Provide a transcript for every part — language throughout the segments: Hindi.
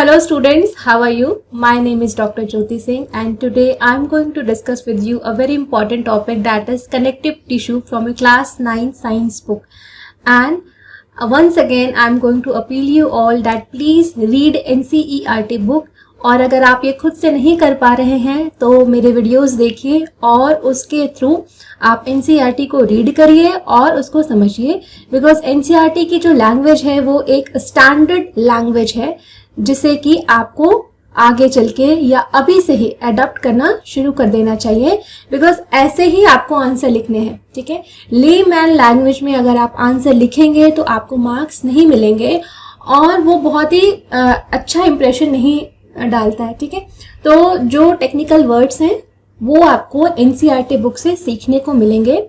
Hello students, how are you? My name is Dr. Jyoti Singh and today I am going to discuss with you a very important topic, that is connective tissue from a class 9 science book. And once again I am going to appeal you all that please read NCERT book. और अगर आप ये खुद से नहीं कर पा रहे हैं तो मेरे वीडियोस देखिए और उसके थ्रू आप एनसीईआरटी को रीड करिए और उसको समझिए, बिकॉज एनसीईआरटी की जो लैंग्वेज है वो एक स्टैंडर्ड लैंग्वेज है जिसे कि आपको आगे चल के या अभी से ही अडॉप्ट करना शुरू कर देना चाहिए, बिकॉज ऐसे ही आपको आंसर लिखने हैं. ठीक है, लेमैन लैंग्वेज में अगर आप आंसर लिखेंगे तो आपको मार्क्स नहीं मिलेंगे और वो बहुत ही अच्छा इंप्रेशन नहीं डालता है. ठीक है, तो जो टेक्निकल वर्ड्स हैं वो आपको एनसीईआरटी बुक से सीखने को मिलेंगे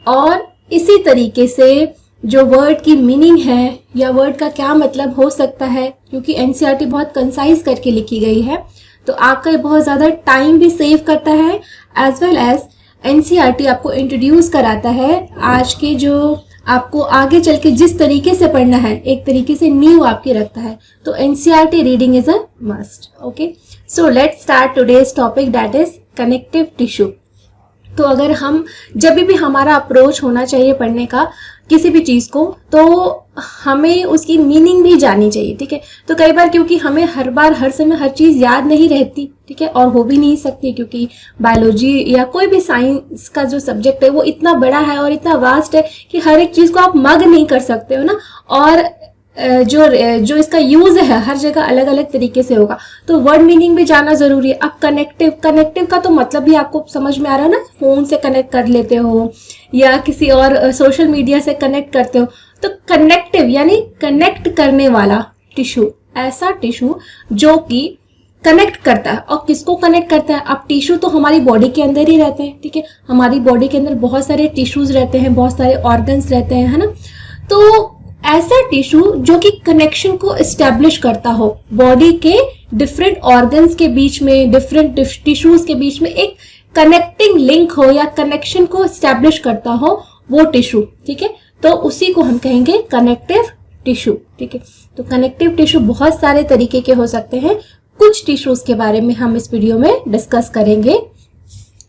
और इसी तरीके से जो वर्ड की मीनिंग है या वर्ड का क्या मतलब हो सकता है, क्योंकि एनसीईआरटी बहुत कंसाइज करके लिखी गई है तो आपका ये बहुत ज़्यादा टाइम भी सेव करता है, एज वेल एज एनसीईआरटी आपको इंट्रोड्यूस कराता है आज के जो आपको आगे चल के जिस तरीके से पढ़ना है, एक तरीके से नींव आपकी रखता है. तो NCERT reading is a must. Okay, so let's start today's topic, that is connective tissue. तो अगर हम जब भी हमारा अप्रोच होना चाहिए पढ़ने का किसी भी चीज़ को, तो हमें उसकी मीनिंग भी जाननी चाहिए. ठीक है, तो कई बार क्योंकि हमें हर बार हर समय हर चीज़ याद नहीं रहती, ठीक है, और हो भी नहीं सकती क्योंकि बायोलॉजी या कोई भी साइंस का जो सब्जेक्ट है वो इतना बड़ा है और इतना वास्ट है कि हर एक चीज़ को आप मग नहीं कर सकते हो ना, और जो इसका यूज है हर जगह अलग अलग तरीके से होगा, तो वर्ड मीनिंग भी जानना जरूरी है. अब कनेक्टिव का तो मतलब भी आपको समझ में आ रहा है ना, फोन से कनेक्ट कर लेते हो या किसी और सोशल मीडिया से कनेक्ट करते हो, तो कनेक्टिव यानी कनेक्ट करने वाला टिश्यू, ऐसा टिश्यू जो कि कनेक्ट करता है. और किसको कनेक्ट करता है? अब टिश्यू तो हमारी बॉडी के अंदर ही रहते हैं. ठीक है, हमारी बॉडी के अंदर बहुत सारे टिश्यूज रहते हैं, बहुत सारे ऑर्गन्स रहते हैं, है ना. तो ऐसा टिश्यू जो कि कनेक्शन को एस्टेब्लिश करता हो बॉडी के डिफरेंट ऑर्गन्स के बीच में, डिफरेंट टिश्यूज के बीच में एक कनेक्टिंग लिंक हो या कनेक्शन को एस्टेब्लिश करता हो, वो टिश्यू. ठीक है, तो उसी को हम कहेंगे कनेक्टिव टिश्यू. ठीक है, तो कनेक्टिव टिश्यू बहुत सारे तरीके के हो सकते हैं. कुछ टिश्यूज के बारे में हम इस वीडियो में डिस्कस करेंगे.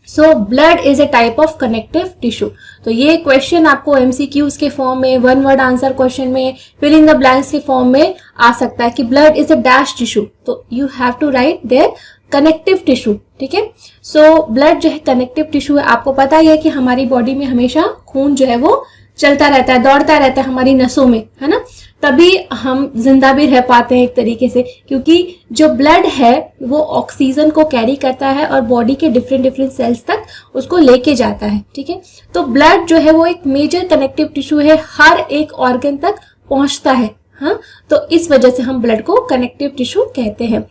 So blood is a type of connective tissue. तो ये क्वेश्चन आपको एमसीक्यूज के फॉर्म में, वन वर्ड आंसर क्वेश्चन में, फिल इन द ब्लैंक्स के फॉर्म में आ सकता है कि blood is a dash tissue, तो you have to write there connective tissue. ठीक है, सो ब्लड जो है कनेक्टिव टिश्यू है. आपको पता ही है कि हमारी बॉडी में हमेशा खून जो है वो चलता रहता है, दौड़ता रहता है हमारी नसों में, है ना, तभी हम जिंदा भी रह पाते हैं एक तरीके से, क्योंकि जो ब्लड है वो ऑक्सीजन को कैरी करता है और बॉडी के डिफरेंट सेल्स तक उसको लेके जाता है. ठीक है, तो ब्लड जो है वो एक मेजर कनेक्टिव टिश्यू है, हर एक ऑर्गन तक पहुंचता है. हाँ, तो इस वजह से हम ब्लड को कनेक्टिव टिश्यू कहते हैं.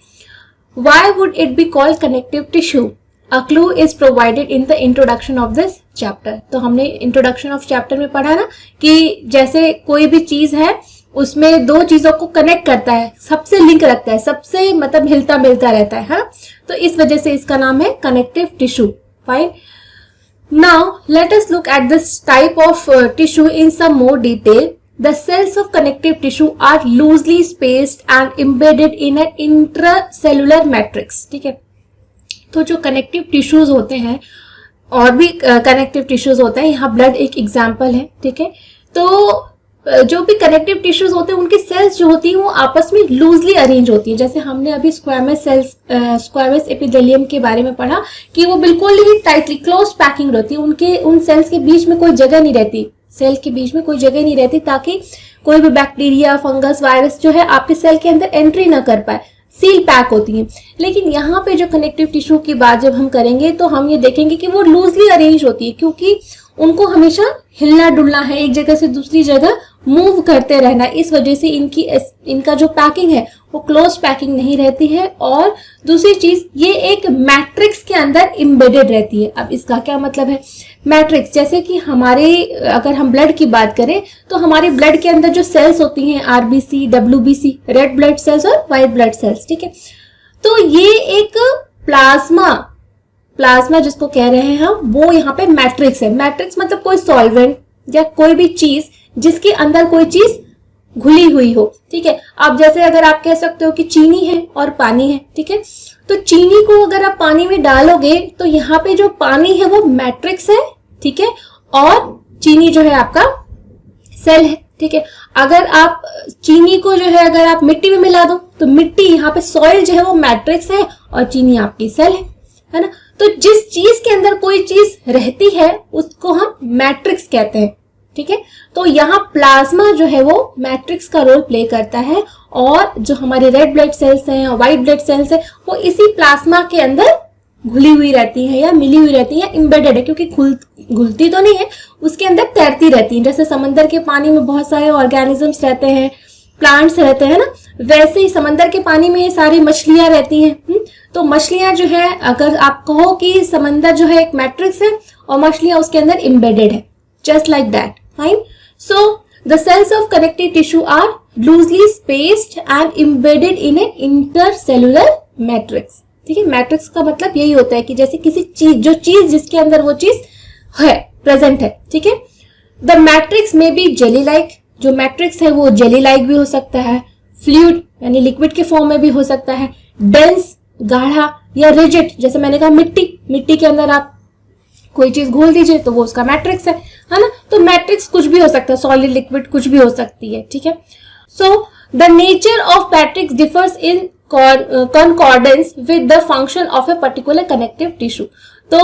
Why would it be called connective tissue? A clue is provided in the introduction of this chapter. तो हमने इंट्रोडक्शन ऑफ चैप्टर में पढ़ा ना कि जैसे कोई भी चीज है उसमें दो चीजों को कनेक्ट करता है, सबसे लिंक रखता है, सबसे मतलब हिलता मिलता रहता है. हाँ, तो इस वजह से इसका नाम है connective tissue. Fine, now let us look at this type of tissue in some more detail. The cells of connective tissue are loosely spaced and embedded in an intracellular matrix. ठीक है, तो जो कनेक्टिव टिश्यूज होते हैं और भी कनेक्टिव टिश्यूज होते हैं, यहाँ ब्लड एक एग्जाम्पल है. ठीक है, तो जो भी कनेक्टिव टिश्यूज होते हैं उनकी सेल्स जो होती हैं वो आपस में लूजली अरेंज होती है. जैसे हमने अभी स्क्वैमस सेल्स, स्क्वैमस एपिथेलियम के बारे में पढ़ा कि वो बिल्कुल ही टाइटली क्लोज पैकिंग रहती है, उनके उन सेल्स के बीच में कोई जगह नहीं रहती, सेल के बीच में कोई जगह नहीं रहती ताकि कोई भी बैक्टीरिया, फंगस, वायरस जो है आपके सेल के अंदर एंट्री ना कर पाए, सील पैक होती हैं. लेकिन यहाँ पे जो कनेक्टिव टिश्यू की बात जब हम करेंगे तो हम ये देखेंगे कि वो लूजली अरेंज होती है, क्योंकि उनको हमेशा हिलना डुलना है, एक जगह से दूसरी जगह मूव करते रहना. इस वजह से इनका जो पैकिंग है वो क्लोज पैकिंग नहीं रहती है. और दूसरी चीज, ये एक मैट्रिक्स के अंदर इम्बेडेड रहती है. अब इसका क्या मतलब है? मैट्रिक्स, जैसे कि हमारे अगर हम ब्लड की बात करें तो हमारे ब्लड के अंदर जो सेल्स होती हैं, RBC, WBC, red blood cells और व्हाइट ब्लड सेल्स. ठीक है, तो ये एक प्लाज्मा जिसको कह रहे हैं हम, वो यहाँ पे मैट्रिक्स है. मैट्रिक्स मतलब कोई सॉल्वेंट या कोई भी चीज जिसके अंदर कोई चीज घुली हुई हो, ठीक है। अब जैसे अगर आप कह सकते हो कि चीनी है और पानी है, ठीक है, तो चीनी को अगर आप पानी में डालोगे तो यहाँ पे जो पानी है वो मैट्रिक्स है, ठीक है, और चीनी जो है आपका सेल है, ठीक है। अगर आप चीनी को जो है अगर आप मिट्टी में मिला दो तो मिट्टी, यहाँ पे सॉइल जो है वो मैट्रिक्स है और चीनी आपकी सेल है ना। तो जिस चीज के अंदर कोई चीज रहती है उसको हम मैट्रिक्स कहते हैं, ठीक है। तो यहाँ प्लाज्मा जो है वो मैट्रिक्स का रोल प्ले करता है और जो हमारे रेड ब्लड सेल्स हैं और व्हाइट ब्लड सेल्स हैं वो इसी प्लाज्मा के अंदर घुली हुई रहती है या मिली हुई रहती है, इम्बेडेड है, क्योंकि घुलती तो नहीं है, उसके अंदर तैरती रहती है। जैसे समंदर के पानी में बहुत सारे ऑर्गेनिजम्स रहते हैं, प्लांट्स रहते हैं ना, वैसे ही समंदर के पानी में ये सारी मछलियां रहती हैं। तो मछलियां जो है, अगर आप कहो कि समंदर जो है एक मैट्रिक्स है और मछलियां उसके अंदर इम्बेडेड है, just like that, fine. So the cells of connective tissue are loosely spaced and embedded in a intercellular matrix, ठीक है। मैट्रिक्स का मतलब यही होता है कि जैसे किसी चीज, जो चीज जिसके अंदर वो चीज है, प्रेजेंट है, ठीक है। द मैट्रिक्स में बी जेली लाइक, जो मैट्रिक्स है वो जेली लाइक भी हो सकता है, फ्लूइड यानी लिक्विड के फॉर्म में भी हो सकता है, डेंस गाढ़ा, या रिजिड, जैसे मैंने कहा मिट्टी के अंदर आप कोई चीज घोल दीजिए तो वो उसका मैट्रिक्स है ना। तो मैट्रिक्स कुछ भी हो सकता है, सॉलिड लिक्विड कुछ भी हो सकती है, ठीक है। So the nature of matrix differs in concordance with the function of a particular connective tissue। तो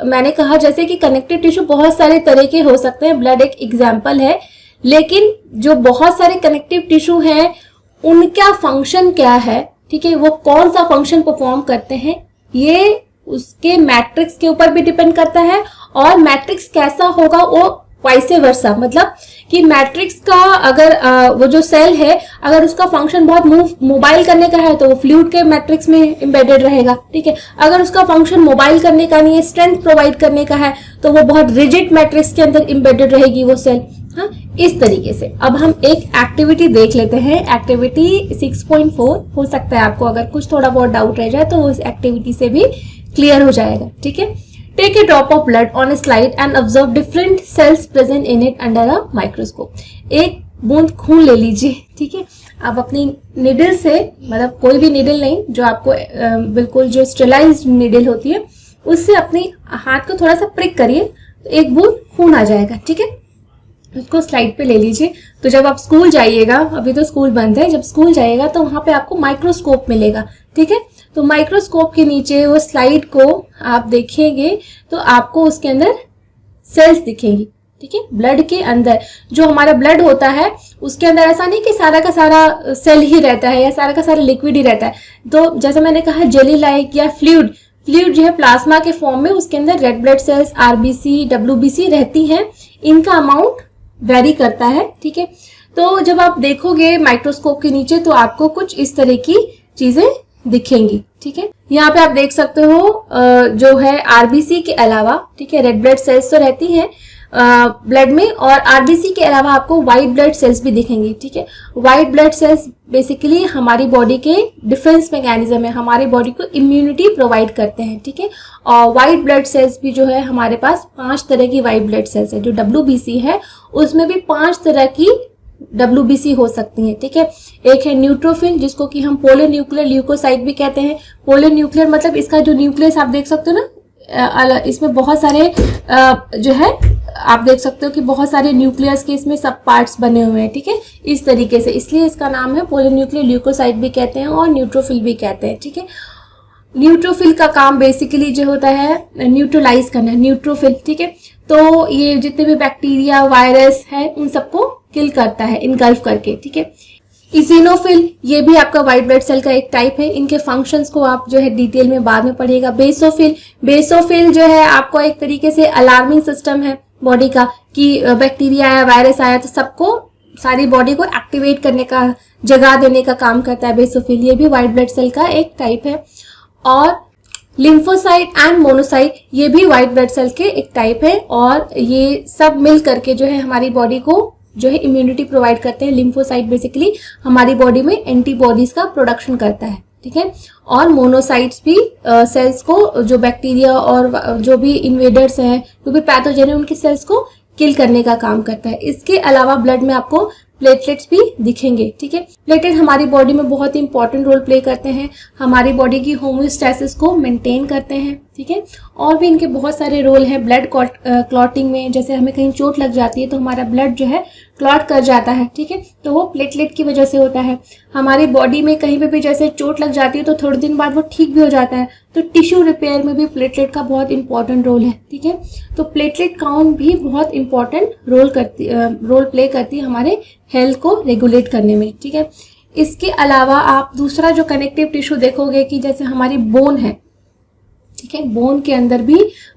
मैंने कहा जैसे कि कनेक्टिव टिश्यू बहुत सारे तरह के हो सकते हैं, ब्लड एक एग्जाम्पल है, लेकिन जो बहुत सारे कनेक्टिव टिश्यू हैं उनका फंक्शन क्या है, ठीक है, वो कौन सा फंक्शन परफॉर्म करते हैं, ये उसके मैट्रिक्स के ऊपर भी डिपेंड करता है, और मैट्रिक्स कैसा होगा वो वाइस वर्सा, मतलब कि मैट्रिक्स का अगर वो जो सेल है अगर उसका फंक्शन बहुत मोबाइल करने का है तो वो फ्लूइड के मैट्रिक्स में एम्बेडेड रहेगा, ठीक है। अगर उसका फंक्शन मोबाइल करने का नहीं है, स्ट्रेंथ प्रोवाइड करने का है, तो वो बहुत रिजिड मैट्रिक्स के अंदर एम्बेडेड रहेगी वो सेल। हाँ, इस तरीके से। अब हम एक एक्टिविटी देख लेते हैं, एक्टिविटी 6.4। हो सकता है आपको अगर कुछ थोड़ा बहुत डाउट रह जाए तो उस एक्टिविटी से भी क्लियर हो जाएगा, ठीक है। Take a drop of blood on a slide and observe different cells present in it under a microscope। एक बूंद खून ले लीजिए, ठीक है। आप अपनी निडल से, मतलब कोई भी निडल नहीं, जो आपको बिल्कुल जो स्टेलाइज्ड निडल होती है उससे अपनी हाथ को थोड़ा सा प्रिक करिए तो एक बूंद खून आ जाएगा, ठीक है। उसको स्लाइड पे ले लीजिए। तो जब आप स्कूल जाइएगा, अभी तो स्कूल बंद है, जब स्कूल जाइएगा तो वहां पे आपको माइक्रोस्कोप मिलेगा, ठीक है। तो माइक्रोस्कोप के नीचे वो स्लाइड को आप देखेंगे तो आपको उसके अंदर सेल्स दिखेंगी, ठीक है। ब्लड के अंदर जो हमारा ब्लड होता है उसके अंदर ऐसा नहीं कि सारा का सारा सेल ही रहता है या सारा का सारा लिक्विड ही रहता है। तो जैसे मैंने कहा जेली लाइक या फ्लूइड जो है प्लाज्मा के फॉर्म में, उसके अंदर red blood cells, RBC, WBC रहती हैं। इनका अमाउंट वेरी करता है, ठीक है। तो जब आप देखोगे माइक्रोस्कोप के नीचे तो आपको कुछ इस तरह की चीजें दिखेंगी, ठीक है। यहाँ पे आप देख सकते हो जो है आरबीसी के अलावा, ठीक है, रेड ब्लड सेल्स तो रहती हैं ब्लड में, और आरबीसी के अलावा आपको व्हाइट ब्लड सेल्स भी दिखेंगी, ठीक है। व्हाइट ब्लड सेल्स बेसिकली हमारी बॉडी के डिफेंस मैकेनिज्म है, हमारी बॉडी को इम्यूनिटी प्रोवाइड करते हैं, ठीक है। और व्हाइट ब्लड सेल्स भी जो है हमारे पास 5 तरह की व्हाइट ब्लड सेल्स है। जो डब्ल्यूबीसी है उसमें भी 5 तरह की डब्ल्यूबीसी हो सकती है, ठीक है। एक है न्यूट्रोफिल, जिसको कि हम पोलोन्यूक्लियर ल्यूकोसाइट भी कहते हैं। पोलोन्यूक्लियर मतलब इसका जो न्यूक्लियस आप देख सकते हो ना, इसमें बहुत सारे जो है आप देख सकते हो कि बहुत सारे न्यूक्लियस के इसमें सब पार्ट्स बने हुए हैं, ठीक है, इस तरीके से, इसलिए इसका नाम है पोलोन्यूक्लियर ल्यूकोसाइट भी कहते हैं और न्यूट्रोफिल भी कहते हैं, ठीक है। न्यूट्रोफिल का काम बेसिकली जो होता है न्यूट्रलाइज करना, न्यूट्रोफिल, ठीक है। तो ये जितने भी बैक्टीरिया, वायरस है उन सबको किल करता है इनगल्फ करके, ठीक है। इसिनोफिल ये भी आपका व्हाइट ब्लड सेल का एक टाइप है। इनके फंक्शंस को आप जो है डिटेल में बाद में पढ़िएगा। बेसोफिल जो है आपको एक तरीके से अलार्मिंग सिस्टम है बॉडी का, कि बैक्टीरिया आया, वायरस आया तो सबको, सारी बॉडी को एक्टिवेट करने का, जगा देने का काम करता है बेसोफिल। ये भी व्हाइट ब्लड सेल का एक टाइप है। और लिम्फोसाइट एंड मोनोसाइट ये भी व्हाइट ब्लड सेल के एक टाइप है, और ये सब मिल करके जो है हमारी बॉडी को जो है इम्यूनिटी प्रोवाइड करते हैं। लिम्फोसाइट बेसिकली हमारी बॉडी में एंटीबॉडीज का प्रोडक्शन करता है, ठीक है। और मोनोसाइट्स भी सेल्स को, जो बैक्टीरिया और जो भी इन्वेडर्स हैं, जो भी पैथोजन है, उनके सेल्स को किल करने का काम करता है। इसके अलावा ब्लड में आपको प्लेटलेट्स भी दिखेंगे। ठीक है, प्लेटलेट हमारी बॉडी में बहुत ही इंपॉर्टेंट रोल प्ले करते हैं, हमारी बॉडी की होम्योस्टैसिस को मेंटेन करते हैं। ठीक है, और भी इनके बहुत सारे रोल हैं ब्लड क्लॉटिंग में। जैसे हमें कहीं चोट लग जाती है तो हमारा ब्लड जो है क्लॉट कर जाता है। ठीक है, तो वो प्लेटलेट की वजह से होता है। हमारी बॉडी में कहीं पे भी जैसे चोट लग जाती है तो थोड़े दिन बाद वो ठीक भी हो जाता है। तो टिश्यू रिपेयर में भी प्लेटलेट का बहुत इंपॉर्टेंट रोल है। ठीक है, तो प्लेटलेट काउंट भी बहुत इंपॉर्टेंट रोल प्ले करती है हमारे हेल्थ को रेगुलेट करने में। ठीक है, इसके अलावा आप दूसरा जो कनेक्टिव टिश्यू देखोगे कि जैसे हमारी बोन है। ठीक है,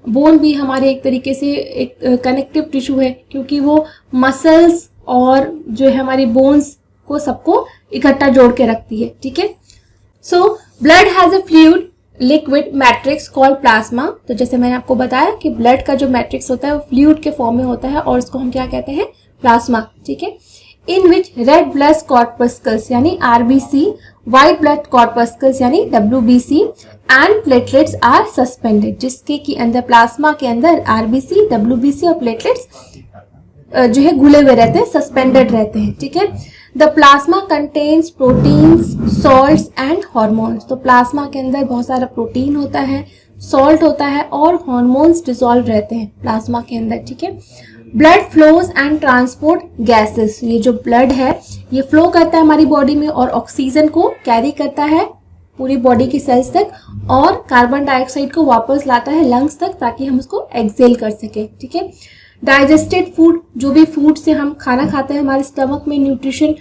बोन भी हमारे एक तरीके से एक कनेक्टिव टिश्यू है, क्योंकि वो मसल्स और जो है हमारी बोन्स को सबको इकट्ठा जोड़ के रखती है। ठीक है, so blood has a fluid liquid matrix called plasma. तो जैसे मैंने आपको बताया कि ब्लड का जो मैट्रिक्स होता है वो फ्लूइड के फॉर्म में होता है और उसको हम क्या कहते हैं, प्लाज्मा। ठीक है, इन विच रेड ब्लड कॉर्पस्कल्स यानी आरबीसी, व्हाइट ब्लड कॉर्पस्कल्स यानी WBC and platelets are suspended, जिसके की अंदर प्लाज्मा के अंदर आरबीसी, डब्ल्यूबीसी और प्लेटलेट्स जो है घुले हुए रहते हैं, सस्पेंडेड रहते हैं। ठीक है, the plasma contains proteins, salts and hormones. तो प्लाज्मा के अंदर बहुत सारा प्रोटीन होता है, सॉल्ट होता है और हॉर्मोन्स डिसॉल्व रहते हैं प्लाज्मा के अंदर। ठीक है, blood flows and transport gases. ये जो ब्लड है ये फ्लो करता है हमारी बॉडी में और ऑक्सीजन को कैरी करता है पूरी बॉडी की सेल्स तक और कार्बन डाइऑक्साइड को वापस लाता है लंग्स तक, ताकि हम उसको एक्सेल कर सके। ठीक है, डाइजेस्टेड फूड, जो भी फूड से हम खाना खाते हैं, हमारे स्टमक में न्यूट्रिशन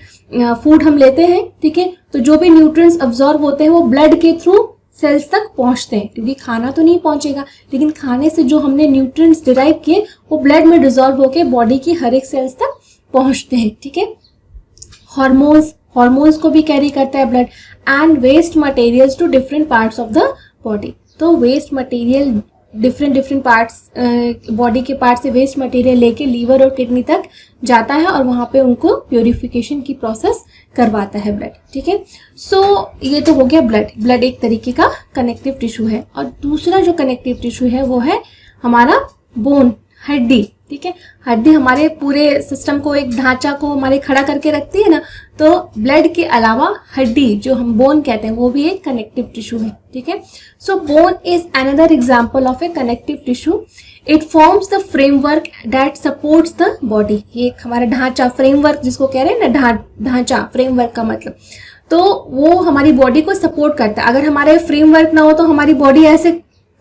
फूड हम लेते हैं। ठीक है, तो जो भी न्यूट्रिएंट्स अब्सॉर्ब होते हैं वो ब्लड के थ्रू सेल्स तक पहुंचते हैं, क्योंकि खाना तो नहीं पहुंचेगा, लेकिन खाने से जो हमने न्यूट्रिएंट्स डिराइव किए वो ब्लड में डिसॉल्व होकर बॉडी की हर एक सेल्स तक पहुंचते हैं। ठीक है, हॉर्मोन्स को भी कैरी करता है blood and waste materials to different parts of the body. तो waste material different parts, body के पार्ट से वेस्ट मटेरियल लेके लीवर और किडनी तक जाता है और वहां पे उनको प्योरिफिकेशन की प्रोसेस करवाता है ब्लड। ठीक है, सो ये तो हो गया ब्लड एक तरीके का कनेक्टिव टिश्यू है। और दूसरा जो कनेक्टिव टिश्यू है वो है हमारा बोन, हड्डी। ठीक है, हड्डी हमारे पूरे सिस्टम को, एक ढांचा को हमारे खड़ा करके रखती है ना, तो ब्लड के अलावा हड्डी जो हम बोन कहते हैं वो भी एक कनेक्टिव टिश्यू है। ठीक है, so bone is another example of a connective tissue. It forms the framework that supports the body. ये एक हमारा ढांचा, फ्रेमवर्क जिसको कह रहे हैं ना, ढांचा, फ्रेमवर्क का मतलब, तो वो हमारी बॉडी को सपोर्ट करता है। अगर हमारे फ्रेमवर्क ना हो तो हमारी बॉडी ऐसे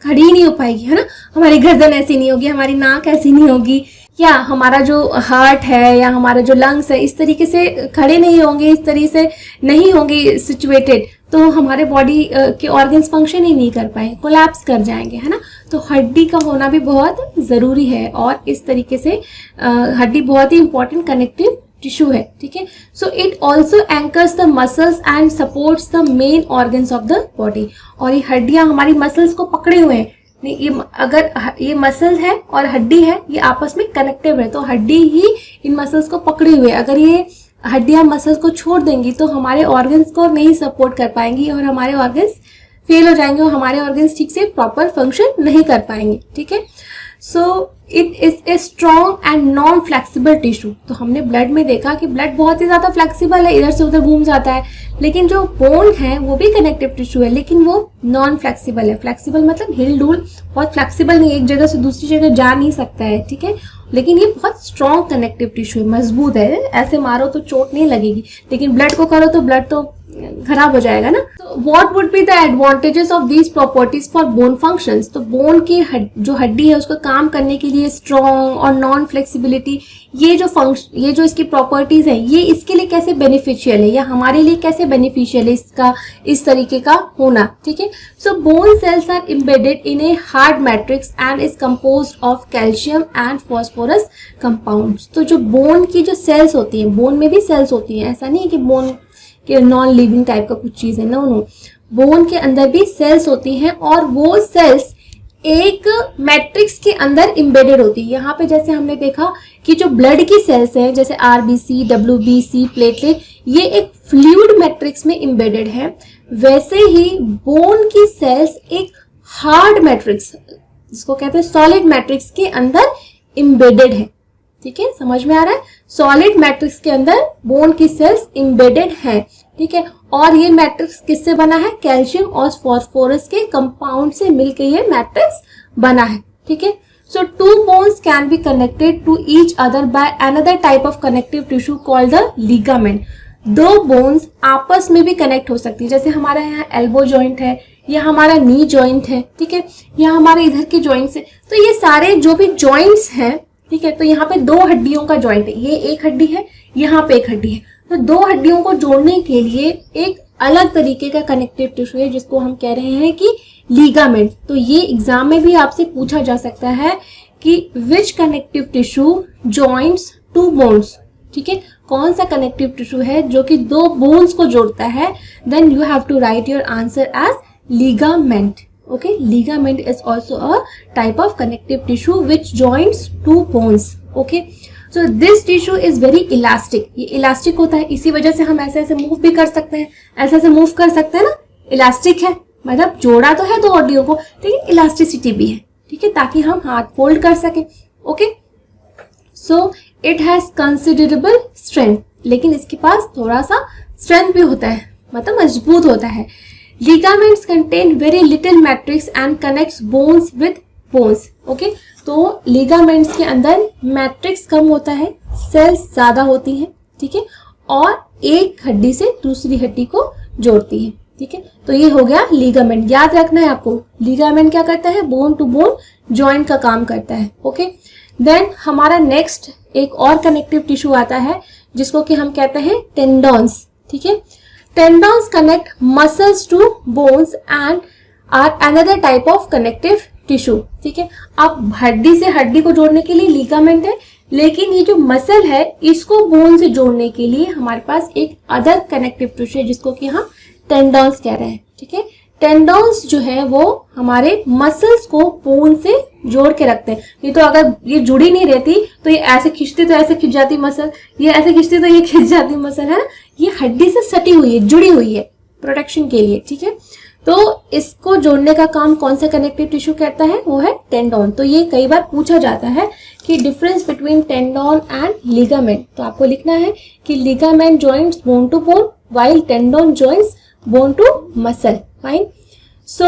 खड़ी ही नहीं हो पाएगी, है ना, हमारी गर्दन ऐसी नहीं होगी, हमारी नाक ऐसी नहीं होगी, या हमारा जो हार्ट है या हमारा जो लंग्स है इस तरीके से खड़े नहीं होंगे, इस तरीके से नहीं होंगे सिचुएटेड, तो हमारे बॉडी के ऑर्गन्स फंक्शन ही नहीं कर पाए, कोलैप्स कर जाएंगे, है ना। तो हड्डी का होना भी बहुत जरूरी है और इस तरीके से हड्डी बहुत ही इंपॉर्टेंट कनेक्टिव टिश्यू है। ठीक है, so it also anchors the muscles and supports the main organs of the body. और ये हड्डियां हमारी मसल्स को पकड़े हुए हैं, ये अगर ये मसल है और हड्डी है, ये आपस में कनेक्टिव है, तो हड्डी ही इन मसल्स को पकड़े हुए है। अगर ये हड्डियां मसल्स को छोड़ देंगी तो हमारे ऑर्गन्स को नहीं सपोर्ट कर पाएंगी और हमारे ऑर्गन्स फेल हो जाएंगे और हमारे ऑर्गन्स ठीक से प्रॉपर फंक्शन नहीं कर पाएंगे। ठीक है, so it is a strong and non flexible tissue. तो हमने ब्लड में देखा कि ब्लड बहुत ही ज्यादा फ्लेक्सिबल है, इधर से उधर घूम जाता है, लेकिन जो बोन है वो भी कनेक्टिव टिश्यू है, लेकिन वो नॉन फ्लेक्सिबल है। फ्लेक्सिबल मतलब हिल डुल, बहुत फ्लेक्सिबल नहीं, एक जगह से दूसरी जगह जा नहीं सकता है। ठीक है, लेकिन ये बहुत स्ट्रॉन्ग कनेक्टिव टिश्यू है, मजबूत है, ऐसे मारो तो चोट नहीं लगेगी, लेकिन ब्लड को करो तो ब्लड तो खराब हो जाएगा ना। तो what would be the advantages of these properties for bone functions. तो बोन की जो हड्डी है उसको काम करने के लिए स्ट्रॉन्ग और नॉन फ्लेक्सिबिलिटी, ये जो इसकी प्रॉपर्टीज है, ये इसके लिए कैसे बेनिफिशियल है या हमारे लिए कैसे बेनिफिशियल है इसका इस तरीके का होना। ठीक है, so bone cells are embedded in a hard matrix and is composed of calcium and phosphorus compounds. तो जो बोन की जो सेल्स होती हैं, बोन में भी सेल्स होती हैं, ऐसा नहीं है कि बोन के नॉन लिविंग टाइप का कुछ चीज है, नो, बोन के अंदर भी सेल्स होती हैं और वो सेल्स एक मैट्रिक्स के अंदर एम्बेडेड होती है। यहाँ पे जैसे हमने देखा कि जो ब्लड की सेल्स हैं जैसे आरबीसी, डब्ल्यूबीसी, प्लेटलेट, ये एक फ्लूइड मैट्रिक्स में एम्बेडेड है, वैसे ही बोन की सेल्स एक हार्ड मैट्रिक्स जिसको कहते हैं सॉलिड मैट्रिक्स के अंदर एम्बेडेड है। ठीक है, समझ में आ रहा है। सॉलिड मैट्रिक्स के अंदर बोन की सेल्स एम्बेडेड है, ठीक है, और ये मैट्रिक्स किससे बना है, कैल्शियम और फास्फोरस के कंपाउंड से मिलकर ये मैट्रिक्स बना है, ठीक है। So two bones can be connected to each other by another type of connective tissue called the ligament. दो बोन्स आपस में भी कनेक्ट हो सकती है, जैसे हमारा यहाँ एल्बो जॉइंट है, या हमारा नी जॉइंट है, ठीक है, या हमारे इधर के जॉइंट्स है। तो ये सारे जो भी जॉइंट्स हैं, ठीक है, तो यहाँ पे दो हड्डियों का जॉइंट है, ये एक हड्डी है, यहाँ पे एक हड्डी है, तो दो हड्डियों को जोड़ने के लिए एक अलग तरीके का कनेक्टिव टिश्यू है जिसको हम कह रहे हैं कि लिगामेंट। तो ये एग्जाम में भी आपसे पूछा जा सकता है कि which connective tissue joints to bones, ठीक है, कौन सा कनेक्टिव टिश्यू है जो कि दो बोन्स को जोड़ता है। Then you have to write your answer as ligament. Okay, ligament is also a type of connective tissue which joins two bones. Okay, so this tissue is very elastic. ये elastic होता है, इसी वजह से हम ऐसे ऐसे मूव भी कर सकते हैं, ऐसे ऐसे मूव कर सकते हैं ना, इलास्टिक है, मतलब जोड़ा तो है दो हड्डियों को, लेकिन इलास्टिसिटी भी है, ठीक है, ताकि हम हाथ फोल्ड कर सकें। Okay, so it has considerable strength, लेकिन इसके पास थोड़ा सा स्ट्रेंथ भी होता है, मतलब मजबूत होता है। Ligaments contain very little matrix and connects bones with bones. Okay, तो ligaments के अंदर मैट्रिक्स कम होता है, सेल्स ज्यादा होती हैं, ठीक है, और एक हड्डी से दूसरी हड्डी को जोड़ती है, ठीक है। तो ये हो गया लिगामेंट, याद रखना है आपको, लिगामेंट क्या करता है, बोन टू बोन जॉइंट का काम करता है। ओके, देन हमारा नेक्स्ट एक और कनेक्टिव टिश्यू आता है जिसको कि हम कहते हैं टेंडॉन्स, ठीक है। Tendons connect muscles to bones and are another type of connective tissue, ठीक है। अब हड्डी से हड्डी को जोड़ने के लिए लिगामेंट है, लेकिन ये जो मसल है इसको बोन से जोड़ने के लिए हमारे पास एक अदर कनेक्टिव टिश्यू है जिसको कि हम टेंडॉन्स कह रहे हैं, ठीक है। टेंडॉन्स जो है वो हमारे मसल्स को बोन से जोड़ के रखते हैं। ये तो अगर ये जुड़ी नहीं रहती तो ये ऐसे खींचती तो ऐसे खिंच जाती मसल, ये ऐसे खींचती तो ये खिंच जाती मसल, है ना, ये हड्डी से सटी हुई है, जुड़ी हुई है प्रोटेक्शन के लिए, ठीक है। तो इसको जोड़ने का काम कौन सा कनेक्टिव टिश्यू करता है, वो है टेंडॉन। तो ये कई बार पूछा जाता है कि difference between tendon and ligament, तो आपको लिखना है कि ligament joints bone to bone while tendon joins bone to muscle. Fine. So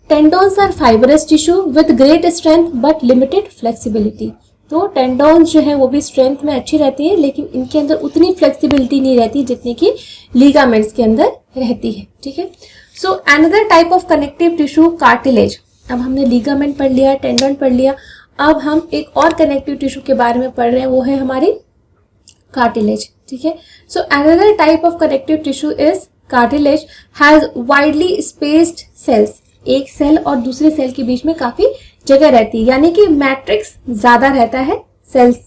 tendons are fibrous tissue with great strength but limited flexibility. तो टेंडॉन्स जो है वो भी स्ट्रेंथ में अच्छी रहती है, लेकिन इनके अंदर उतनी फ्लेक्सिबिलिटी नहीं रहती जितनी कि लिगामेंट्स के अंदर रहती है, ठीक है। So another type of connective tissue cartilage. अब हमने लिगामेंट पढ़ लिया, टेंडन पढ़ लिया, अब हम एक और कनेक्टिव टिश्यू के बारे में पढ़ रहे हैं, वो है हमारी कार्टिलेज, ठीक है। So another type of connective tissue is cartilage has widely spaced cells. एक सेल और दूसरे सेल के बीच में काफी जगह रहती है, यानी कि मैट्रिक्स ज्यादा रहता है सेल्स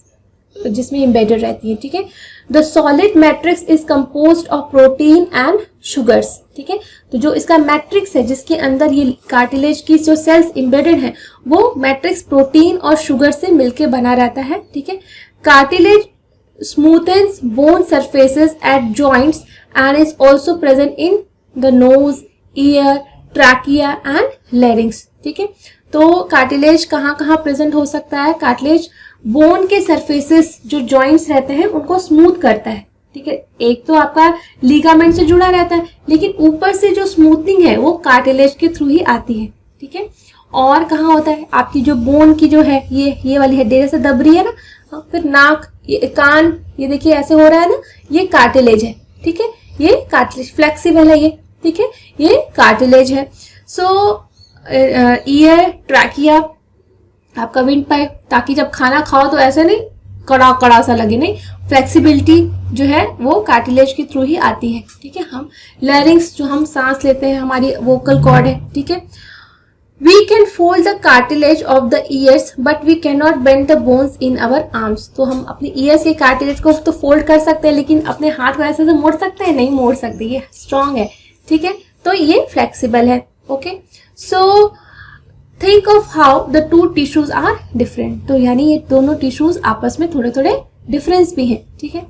जिसमें एम्बेडेड रहती है, ठीक है। The solid matrix is composed of protein and sugars, ठीक है। तो जो इसका मैट्रिक्स है जिसके अंदर ये कार्टिलेज की जो सेल्स एम्बेडेड है वो मैट्रिक्स प्रोटीन और शुगर से मिलकर बना रहता है, ठीक है। Cartilage smoothens bone surfaces at joints and is also present in the nose, ear, trachea and larynx, ठीक है। तो कार्टिलेज कहाँ कहाँ प्रेजेंट हो सकता है, कार्टिलेज बोन के सरफेसेस जो जॉइंट्स रहते हैं उनको स्मूथ करता है, ठीक है। एक तो आपका लिगामेंट से जुड़ा रहता है, लेकिन ऊपर से जो स्मूथनिंग है वो कार्टिलेज के थ्रू ही आती है, ठीक है। और कहाँ होता है, आपकी जो बोन की जो है ये वाली हड्डी जैसे दब रही है ना, फिर नाक, ये कान, ये देखिए ऐसे हो रहा है ना, ये कार्टिलेज है, ठीक है। ये कार्टिलेज फ्लेक्सिबल है ये, ठीक है, ये कार्टिलेज है। सो ईयर, ट्रैकिया, आपका विंड पाइप, ताकि जब खाना खाओ तो ऐसे नहीं कड़ा कड़ा सा लगे, नहीं, फ्लेक्सिबिलिटी जो है वो कार्टिलेज के थ्रू ही आती है, ठीक है। हम लैरिंग्स जो हम सांस लेते हैं, हमारी वोकल कॉर्ड है, ठीक है। We can fold the cartilage of the ears, but we cannot bend the bones in our arms. तो हम अपने ears के cartilage को तो fold कर सकते हैं, लेकिन अपने हाथ को ऐसे से मोड़ सकते हैं, नहीं मोड़ सकते, ये strong है, ठीक है। तो ये flexible है, okay. So think of how the two tissues are different. तो यानी ये दोनों tissues आपस में थोड़े थोड़े difference भी हैं, ठीक है।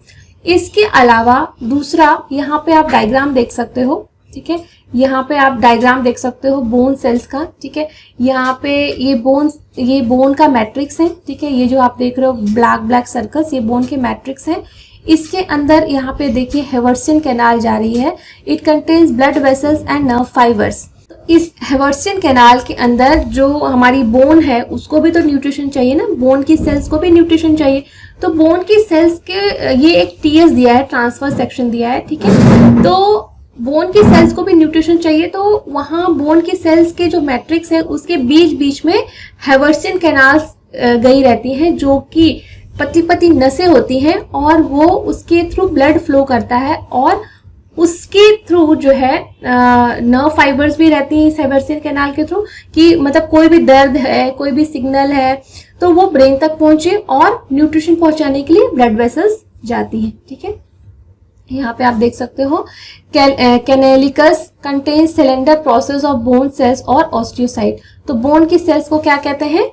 इसके अलावा दूसरा यहाँ पे आप डायग्राम देख सकते हो, ठीक है। यहाँ पे आप डायग्राम देख सकते हो बोन सेल्स का, ठीक है। यहाँ पे ये बोन का मैट्रिक्स है, ठीक है। ये जो आप देख रहे हो ब्लैक सर्कल्स, ये बोन के मैट्रिक्स है। इसके अंदर यहाँ पे देखिए हेवर्सियन कैनाल जा रही है। It contains blood vessels and nerve fibres. इस हेवर्सियन कैनाल के अंदर जो हमारी बोन है उसको भी तो न्यूट्रिशन चाहिए ना, बोन की सेल्स को भी न्यूट्रिशन चाहिए। तो बोन की सेल्स के ये एक टीएस दिया है, ट्रांसफर सेक्शन दिया है, ठीक है। तो बोन की सेल्स को भी न्यूट्रिशन चाहिए, तो वहाँ बोन की सेल्स के जो मैट्रिक्स है उसके बीच बीच में हेवर्सियन कैनाल्स गई रहती हैं, जो कि पतली पतली नसें होती हैं और वो उसके थ्रू ब्लड फ्लो करता है और उसके थ्रू जो है नर्व फाइबर्स भी रहती हैं इस हेवर्सियन कैनाल के थ्रू, कि मतलब कोई भी दर्द है, कोई भी सिग्नल है तो वो ब्रेन तक पहुंचे और न्यूट्रिशन पहुंचाने के लिए ब्लड वेसल्स जाती हैं, ठीक है। यहाँ पे आप देख सकते हो canaliculus contains cylinder process of bone cells और ऑस्टियोसाइट। तो बोन की सेल्स को क्या कहते हैं,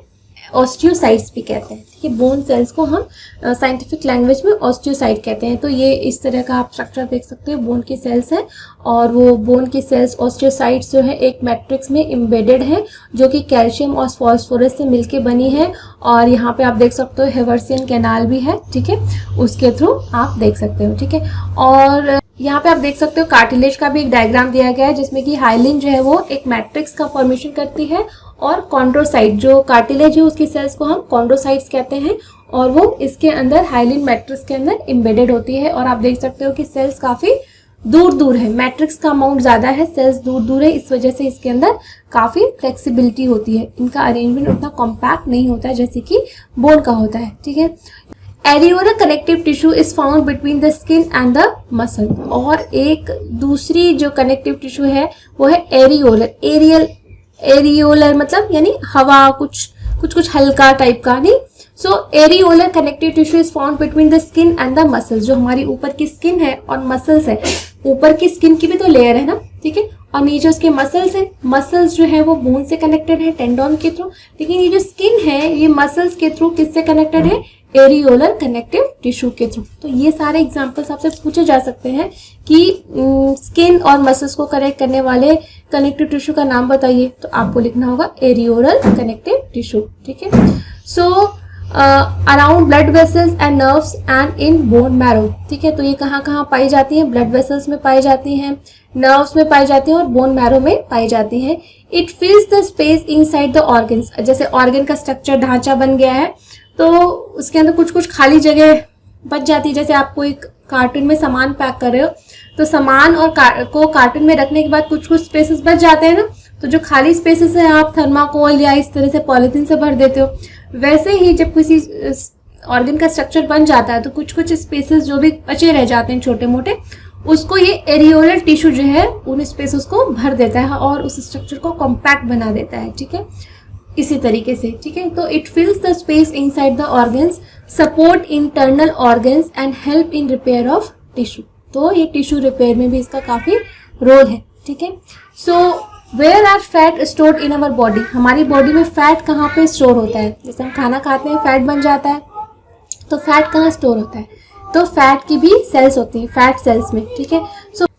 ऑस्टियोसाइट्स भी कहते हैं, ठीक है। बोन सेल्स को हम साइंटिफिक लैंग्वेज में ऑस्टियोसाइट कहते हैं। तो ये इस तरह का आप स्ट्रक्चर देख सकते हो, बोन की सेल्स है और वो बोन की सेल्स ऑस्टियोसाइट्स जो है एक मैट्रिक्स में एम्बेडेड है, जो कि कैल्शियम और फास्फोरस से मिलके बनी है। और यहाँ पे आप देख सकते हो हेवर्सियन कैनाल भी है, ठीक है, उसके थ्रू आप देख सकते हो, ठीक है। और यहाँ पे आप देख सकते हो कार्टिलेज का भी एक डायग्राम दिया गया है, जिसमें कि हाइलिन जो है वो एक मैट्रिक्स का फॉर्मेशन करती है और कॉन्ड्रोसाइट जो कार्टिलेज है उसकी सेल्स को हम कॉन्ड्रोसाइट्स कहते हैं और वो इसके अंदर हाइलिन मैट्रिक्स के अंदर एम्बेडेड होती है। और आप देख सकते हो कि सेल्स काफी दूर दूर है, मैट्रिक्स का अमाउंट ज्यादा है, सेल्स दूर दूर है, इस वजह से इसके अंदर काफी फ्लेक्सिबिलिटी होती है। इनका अरेंजमेंट उतना कॉम्पैक्ट नहीं होता है जैसे कि बोन का होता है, ठीक है। Areolar connective tissue is found between the skin and the muscle. और एक दूसरी जो कनेक्टिव टिश्यू है वो है एरियोलर। एरियोलर मतलब यानी हवा, कुछ हल्का टाइप का, नहीं। So areolar connective tissue is found between the skin and the muscles. जो हमारी ऊपर की स्किन है और मसल्स है, ऊपर की स्किन की भी तो लेयर है ना, ठीक है, और नीचे उसके मसल्स है। मसल्स जो है वो बोन से कनेक्टेड है टेंडोन के थ्रू, लेकिन ये जो स्किन है ये मसल्स के थ्रू किससे कनेक्टेड है, एरियोलर कनेक्टिव टिश्यू के थ्रू। तो ये सारे एग्जांपल्स आपसे पूछे जा सकते हैं कि स्किन और मसल्स को कनेक्ट करने वाले कनेक्टिव टिश्यू का नाम बताइए, तो आपको लिखना होगा एरियोलर कनेक्टिव टिश्यू, ठीक है। So around blood vessels and nerves and in bone marrow, ठीक है। तो ये कहाँ कहाँ पाई जाती हैं, ब्लड वेसल्स में पाई जाती हैं, नर्व्स में पाई जाती हैं और बोन मैरो में पाई जाती हैं। It फिल्स the space inside the organs. जैसे ऑर्गन का स्ट्रक्चर ढांचा बन गया है तो उसके अंदर कुछ खाली जगह बच जाती है। जैसे आपको एक कार्टून में सामान पैक कर रहे हो तो सामान और को कार्टून में रखने के बाद कुछ स्पेसेस बच जाते हैं ना, तो जो खाली स्पेसेस है आप थर्माकोल या इस तरह से पॉलिथीन से भर देते हो। वैसे ही जब किसी ऑर्गन का स्ट्रक्चर बन जाता है तो कुछ स्पेसेस जो भी बचे रह जाते हैं छोटे मोटे, उसको ये एरियोलर टिश्यू जो है उन स्पेसेस को भर देता है और उस स्ट्रक्चर को कॉम्पैक्ट बना देता है, ठीक है, इसी तरीके से, ठीक है। तो it फिल्स the space inside the organs, support internal organs and help in repair of tissue. तो ये टिश्यू रिपेयर में भी इसका काफी रोल है, ठीक है। So where are fat stored in our body. हमारी बॉडी में फैट कहाँ पे स्टोर होता है, जैसे हम खाना खाते हैं फैट बन जाता है, तो फैट कहाँ स्टोर होता है, तो फैट की भी सेल्स होती है, फैट सेल्स में, ठीक है।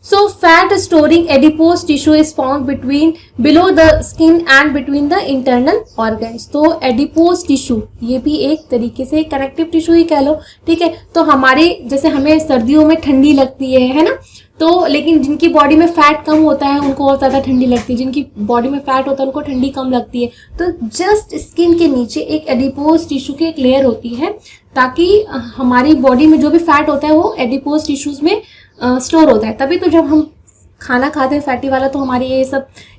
So fat storing adipose tissue is found between below the skin and between the internal organs. तो एडिपोज टिश्यू ये भी एक तरीके से कनेक्टिव टिश्यू ही कह लो, ठीक है। तो हमारे जैसे हमें सर्दियों में ठंडी लगती है ना, तो लेकिन जिनकी बॉडी में फैट कम होता है उनको और ज्यादा ठंडी लगती है, जिनकी बॉडी में फैट होता है उनको ठंडी कम लगती है। तो जस्ट स्किन के नीचे एक एडिपोज टिश्यू की एक लेयर होती है ताकि हमारी बॉडी में जो भी फैट होता है वो एडिपोज टिश्यूज में स्टोर होता है। तभी तो जब हम खाना खाते हैं फैटी वाला तो हमारे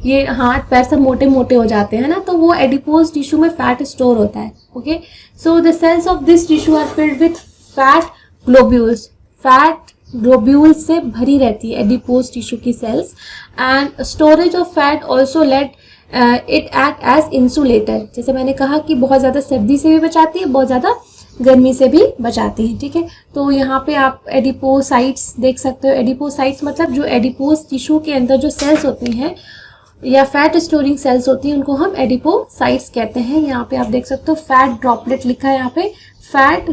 ये हाथ पैर सब मोटे मोटे हो जाते हैं ना, तो वो एडिपोज टिश्यू में फैट स्टोर होता है, okay. So the cells of this tissue are filled with fat globules. Fat globule से भरी रहती है एडिपोज टिश्यू की cells. And storage of fat also let it act as insulator. जैसे मैंने कहा कि बहुत ज़्यादा सर्दी से भी बचाती है, बहुत ज़्यादा गर्मी से भी बचाती है, ठीक है। तो यहाँ पे आप एडिपोसाइट्स देख सकते हो। एडिपोसाइट्स मतलब जो एडिपोज टिश्यू के अंदर जो सेल्स होती हैं या फैट स्टोरिंग सेल्स होती हैं उनको हम एडिपोसाइट्स कहते हैं। यहाँ पे आप देख सकते हो फैट ड्रॉपलेट लिखा है, यहाँ पे फैट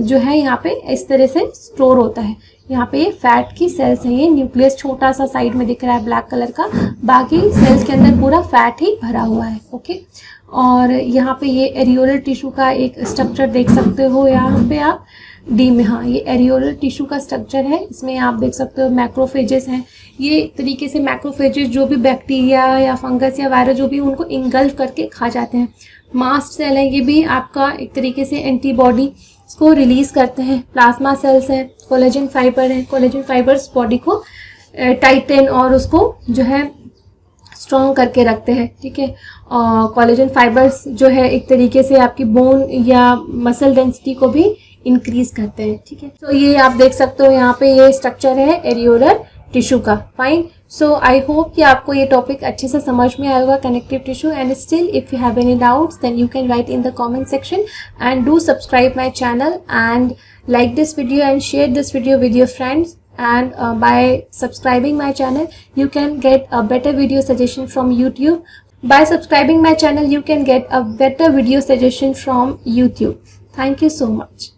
जो है यहाँ पे इस तरह से स्टोर होता है। यहाँ पे ये फैट की सेल्स हैं, ये न्यूक्लियस छोटा सा साइड में दिख रहा है ब्लैक कलर का, बाकी सेल्स के अंदर पूरा फैट ही भरा हुआ है। ओके, और यहाँ पे ये एरियोलर टिश्यू का एक स्ट्रक्चर देख सकते हो यहाँ पे आप डी में। हाँ, ये एरियोलर टिश्यू का स्ट्रक्चर है, इसमें आप देख सकते हो मैक्रोफेजेस हैं। ये एक तरीके से मैक्रोफेजेस जो भी बैक्टीरिया या फंगस या वायरस जो भी उनको इंगल्फ करके खा जाते हैं। मास्ट सेल है, ये भी आपका एक तरीके से एंटीबॉडी को रिलीज करते हैं। प्लाज्मा सेल्स हैं, कोलेजन फाइबर है, कोलेजन फाइबर्स बॉडी को टाइटन और उसको जो है स्ट्रॉन्ग करके रखते हैं। ठीक है, और कोलेजन फाइबर्स जो है एक तरीके से आपकी बोन या मसल डेंसिटी को भी इंक्रीज करते हैं। ठीक है, तो ये आप देख सकते हो यहाँ पे ये स्ट्रक्चर है एरियोलर टिश्यू का। फाइन, सो आई होप कि आपको ये टॉपिक अच्छे से समझ में आएगा connective tissue. And still if you have any doubts then you can write in the comment section and do subscribe my channel and like this video and share this video with your friends. And by subscribing my channel you can get a better video suggestion from YouTube. By subscribing my channel you can get a better video suggestion from YouTube. Thank you so much.